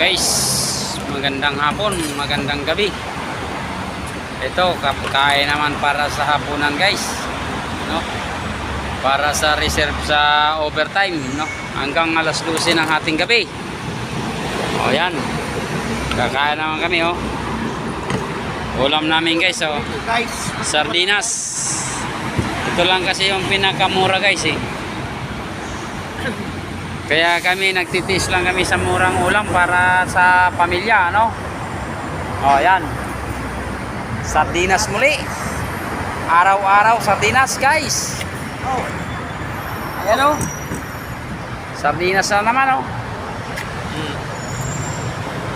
Guys, magandang hapon, magandang gabi. Ito, kain naman para sa hapunan guys, no? Para sa reserve sa overtime, no? Hanggang alas 12 ng ating gabi. O yan, kakain naman kami, oh. Ulam namin guys, oh. Sardinas. Ito lang kasi yung pinakamura guys, eh. Kaya kami nagtitis lang kami sa murang ulam para sa pamilya, no? O yan, sardinas muli. Araw-araw sardinas guys. Oh, ayan o, sardinas na naman, oh.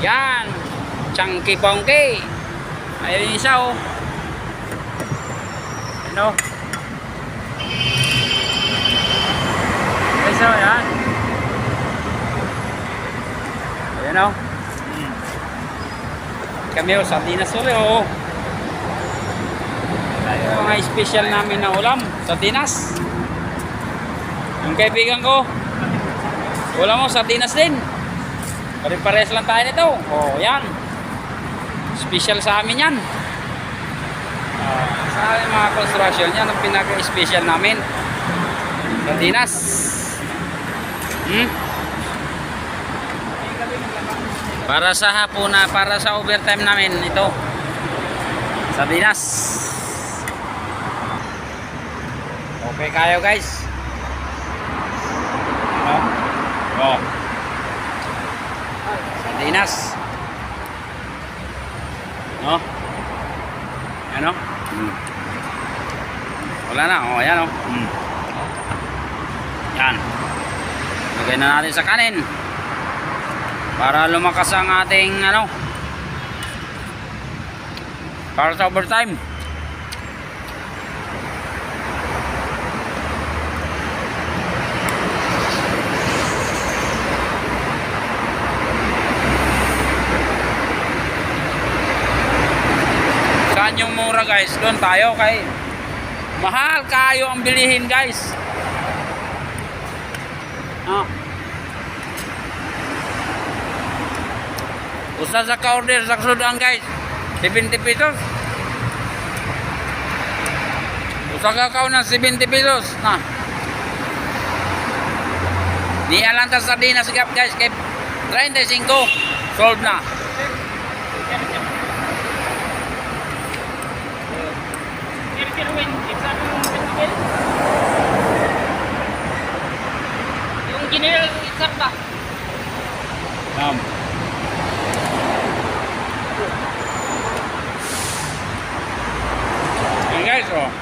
Yan, chunky pongki. Ayun yung isa, oh. Ano? Isa, yan. Ayan, oh. Kami, oh, sardinas ulit, oh. Ito mga special namin na ulam, sardinas. Yung kaibigan ko, ulam mo, sardinas din. Pare-pares lang tayo nito. Oh, yan. Special sa amin yan. Sa amin mga construction, yan ang pinaka-special namin. Sardinas. Para sa hapuna, para sa overtime namin ito. Sardinas. Okay kayo guys. Oh. Sardinas. No? Ano? Wala na. Oh, ayan, oh. Yan. Lagay na natin sa kanin para lumakas ang ating ano, para sa overtime. Saan yung mura guys? Doon tayo kay mahal kayo ang bilihin guys. Usa sa ka-order sa sudan guys, 70 pesos. Usa ka kaunan 70 pesos na. Di alanta sardinas gap guys kay 35 sold na. Yung general isar ba? Guys, oh.